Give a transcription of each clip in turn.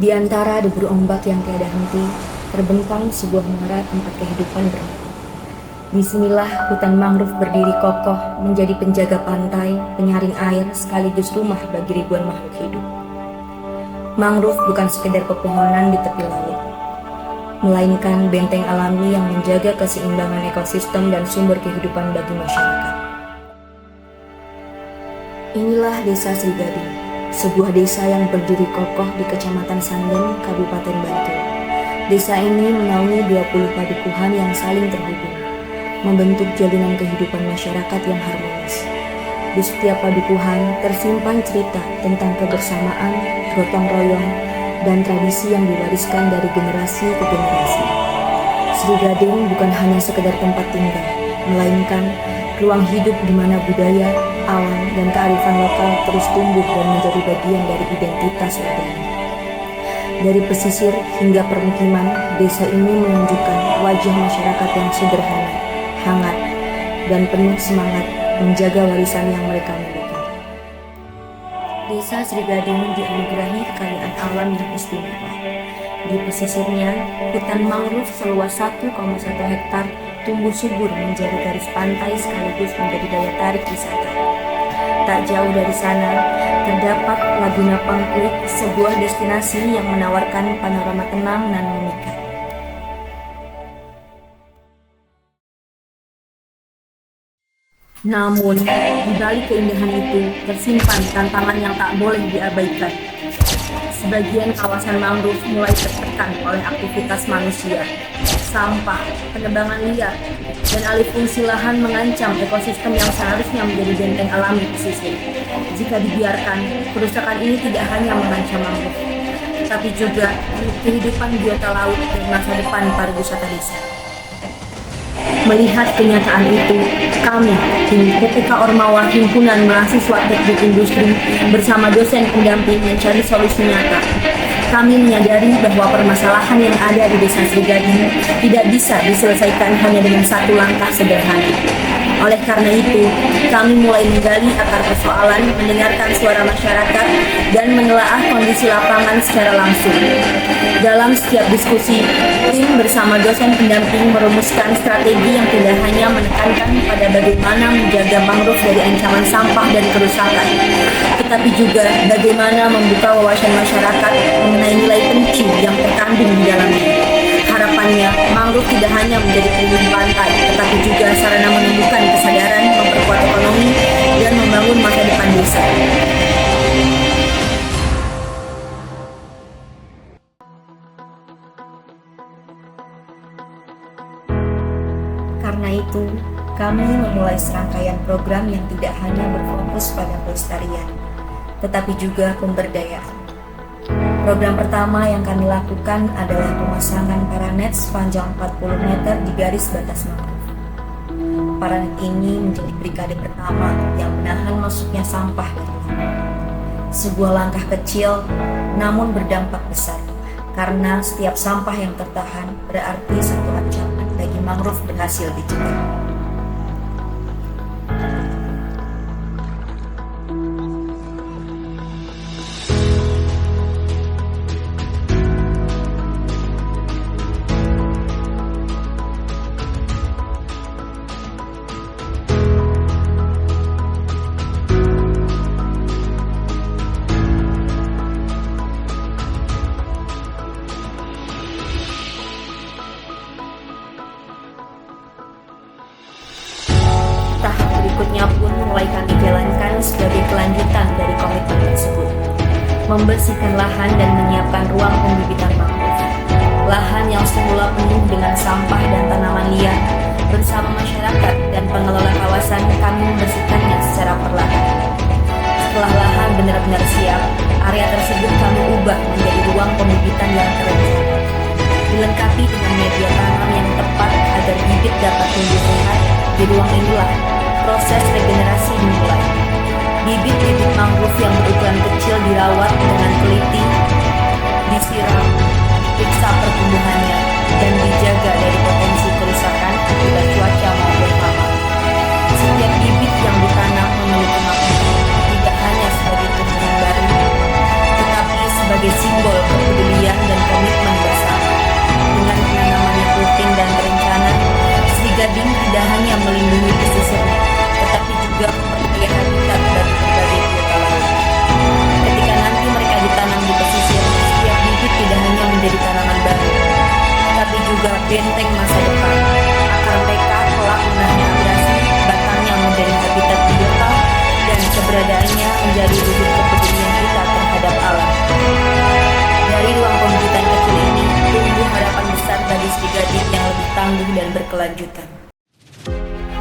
Di antara debur ombak yang tiada henti, terbentang sebuah menara tempat kehidupan berlaku. Disinilah hutan mangrove berdiri kokoh, menjadi penjaga pantai, penyaring air, sekaligus rumah bagi ribuan makhluk hidup. Mangrove bukan sekedar pepohonan di tepi laut, melainkan benteng alami yang menjaga keseimbangan ekosistem dan sumber kehidupan bagi masyarakat. Inilah Desa Sri Gading, sebuah desa yang berdiri kokoh di Kecamatan Sanden, Kabupaten Bantul. Desa ini menaungi 20 padukuhan yang saling terhubung, membentuk jalinan kehidupan masyarakat yang harmonis. Di setiap padukuhan tersimpan cerita tentang kebersamaan, gotong royong, dan tradisi yang diwariskan dari generasi ke generasi. Sri Gading bukan hanya sekedar tempat tinggal, melainkan ruang hidup di mana budaya, alam, dan kearifan lokal terus tumbuh dan menjadi bagian dari identitas warganya. Dari pesisir hingga permukiman, desa ini menunjukkan wajah masyarakat yang sederhana, hangat, dan penuh semangat menjaga warisan yang mereka miliki. Desa Sri Gading dianugerahi kekayaan alam yang istimewa. Di pesisirnya, hutan mangrove seluas 1,1 hektar tumbuh subur menjadi garis pantai sekaligus menjadi daya tarik wisata. Tak jauh dari sana, terdapat Laguna Pangkuik, sebuah destinasi yang menawarkan panorama tenang dan memikat. Namun, di balik keindahan itu tersimpan tantangan yang tak boleh diabaikan. Sebagian kawasan mangrove mulai tertekan oleh aktivitas manusia. Sampah, penebangan liar, dan alih fungsi lahan mengancam ekosistem yang seharusnya menjadi benteng alami pesisir. Jika dibiarkan, kerusakan ini tidak hanya mengancam mangrove, tapi juga kehidupan biota laut dan masa depan pariwisata desa. Melihat kenyataan itu, kami, tim PPK Ormawa Himpunan Mahasiswa Teknik Industri bersama dosen pendamping mencari solusi nyata. Kami menyadari bahwa permasalahan yang ada di Desa Sri Gading tidak bisa diselesaikan hanya dengan satu langkah sederhana. Oleh karena itu, kami mulai menggali akar persoalan, mendengarkan suara masyarakat, dan menelaah kondisi lapangan secara langsung. Dalam setiap diskusi, tim bersama dosen pendamping merumuskan strategi yang tidak hanya menekankan pada bagaimana menjaga mangrove dari ancaman sampah dan kerusakan, tetapi juga bagaimana membuka wawasan masyarakat mengenai nilai penting yang terkandung di dalamnya. Harapannya, mangrove tidak hanya menjadi pelindung pantai, tetapi juga sarana menumbuhkan kesadaran, memperkuat ekonomi, dan membangun masa depan desa. Karena itu, kami memulai serangkaian program yang tidak hanya berfokus pada pelestarian, tetapi juga pemberdayaan. Program pertama yang kami lakukan adalah pemasangan paranet sepanjang 40 meter di garis batas mangrove. Paranet ini menjadi brigade pertama yang menahan masuknya sampah dari laut. Sebuah langkah kecil namun berdampak besar, karena setiap sampah yang tertahan berarti satu ancaman bagi mangrove berhasil dicegah. Tahap berikutnya pun mulai kami jalankan sebagai kelanjutan dari komitmen tersebut. Membersihkan lahan dan menyiapkan ruang pembibitan mangrove. Lahan yang semula penuh dengan sampah dan tanaman liar, bersama masyarakat dan pengelola kawasan kami membersihkannya secara perlahan. Setelah lahan benar-benar siap, area tersebut kami ubah menjadi ruang pembibitan yang terencana. Dilengkapi dengan media tanam yang tepat agar bibit dapat tumbuh sehat, di ruang inilah proses regenerasi dimulai. Bibit-bibit mangrove yang berukuran kecil dirawat dengan teliti, disiram, diperiksa pertumbuhannya, dan dijaga dari potensi kerusakan akibat cuaca maupun hama. Setiap bibit yang ditanam memiliki makna, tidak hanya sebagai tumbuhan baru, tetapi sebagai simbol kepedulian juga benteng masa depan. Akar mereka kelak menahan abrasi, batangnya menjadi habitat biota, dan keberadaannya menjadi wujud kepedulian kita terhadap alam. Dari ruang pembibitan kecil ini, tumbuh harapan besar bagi Sri Gading yang lebih tangguh dan berkelanjutan.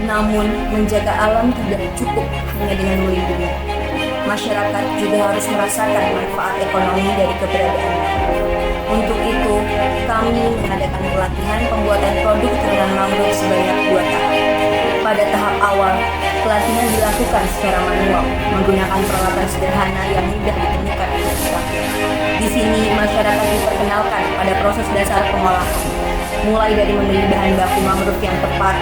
Namun, menjaga alam tidak cukup hanya dengan melindungi. Masyarakat juga harus merasakan manfaat ekonomi dari keberadaannya. Untuk itu, kami mengadakan pelatihan pembuatan produk turunan mangrove sebanyak 2 tahap. Pada tahap awal, pelatihan dilakukan secara manual, menggunakan peralatan sederhana yang mudah ditemukan di masyarakat. Di sini, masyarakat diperkenalkan pada proses dasar pengolahan, mulai dari memilih bahan baku mangrove yang tepat,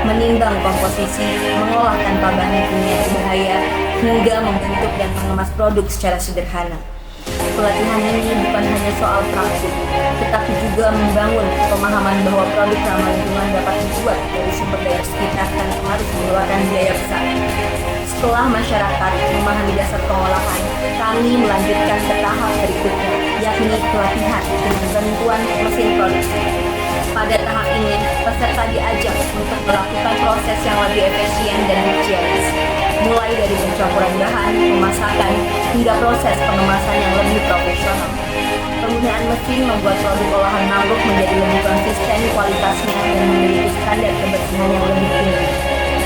menimbang komposisi, mengolah tanpa bahan kimia berbahaya, hingga membentuk dan mengemas produk secara sederhana. Pelatihan ini bukan hanya soal praktik, tetapi juga membangun pemahaman bahwa produk ramah lingkungan dapat dibuat dari sumber daya sekitar tanpa harus mengeluarkan biaya besar. Setelah masyarakat memahami dasar pengolahan, kami melanjutkan ke tahap berikutnya, yakni pelatihan dengan bantuan mesin produksi. Pada tahap ini, peserta diajak untuk melakukan proses yang lebih efisien dan higienis, mulai dari pencampuran bahan, pemasakan, hingga proses pengemasan yang lebih profesional. Penggunaan mesin membuat produk olahan mangrove menjadi lebih konsisten kualitasnya dan memiliki standar kebersihan yang lebih tinggi.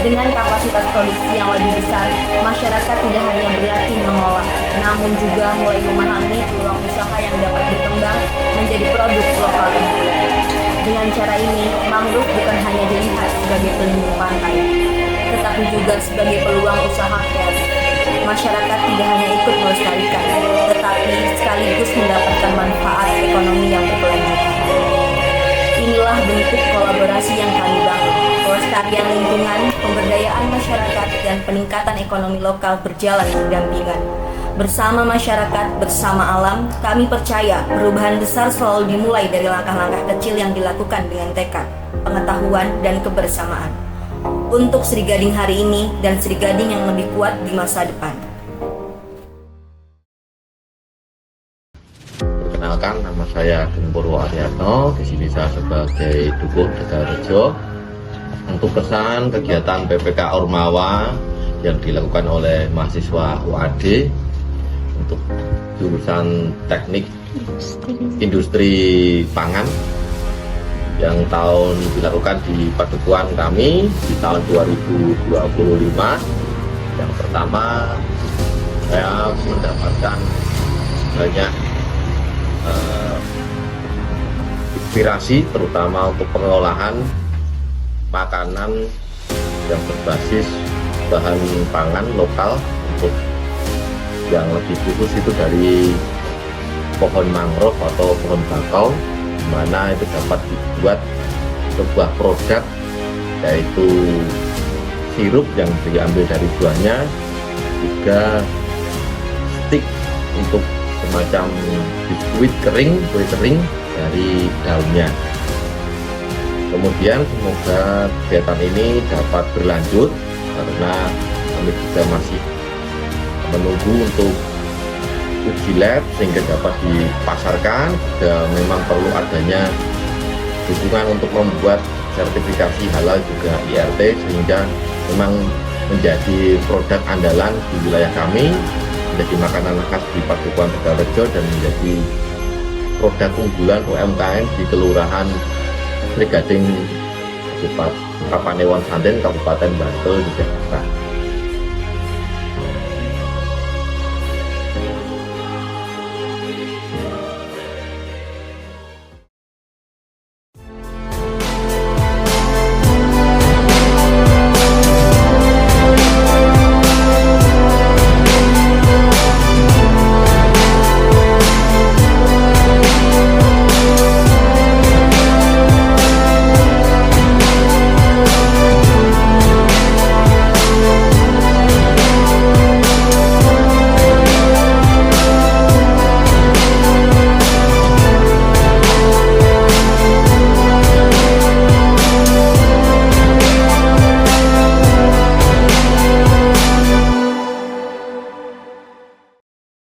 Dengan kapasitas produksi yang lebih besar, masyarakat tidak hanya berlatih mengolah, namun juga mulai memahami peluang usaha yang dapat berkembang menjadi produk lokal unggulan. Dengan cara ini, mangrove bukan hanya dilihat sebagai pelindung pantai, tetapi juga sebagai peluang usaha kreatif. Masyarakat tidak hanya ikut melestarikan, tetapi sekaligus mendapatkan manfaat ekonomi yang berkelanjutan. Inilah bentuk kolaborasi yang kami bangun. Pelestarian lingkungan, pemberdayaan masyarakat, dan peningkatan ekonomi lokal berjalan berdampingan. Bersama masyarakat, bersama alam, kami percaya perubahan besar selalu dimulai dari langkah-langkah kecil yang dilakukan dengan tekad, pengetahuan, dan kebersamaan. Untuk Sri Gading hari ini dan Sri Gading yang lebih kuat di masa depan. Perkenalkan, nama saya Gempurwo Ariatno. Di sini saya sebagai Dukuh Tegalrejo. Untuk kesan kegiatan PPK Ormawa yang dilakukan oleh mahasiswa UAD untuk jurusan teknik industri pangan yang dilakukan di padukuhan kami di tahun 2025. Yang pertama, saya mendapatkan banyak inspirasi terutama untuk pengolahan makanan yang berbasis bahan pangan lokal, untuk yang lebih khusus itu dari pohon mangrove atau pohon bakau, di mana itu dapat dibuat sebuah produk, yaitu sirup yang diambil dari buahnya, juga stik untuk semacam biskuit kering, kue kering dari daunnya. Kemudian semoga kegiatan ini dapat berlanjut, karena kami juga masih menunggu untuk uji lab sehingga dapat dipasarkan. Dan memang perlu adanya dukungan untuk membuat sertifikasi halal juga IRT, sehingga memang menjadi produk andalan di wilayah kami, menjadi makanan khas di Padukuhan Tegalrejo, dan menjadi produk unggulan UMKM di Kelurahan Sri Gading, Kapanewon Sanden, Kabupaten Bantul, di Jakarta.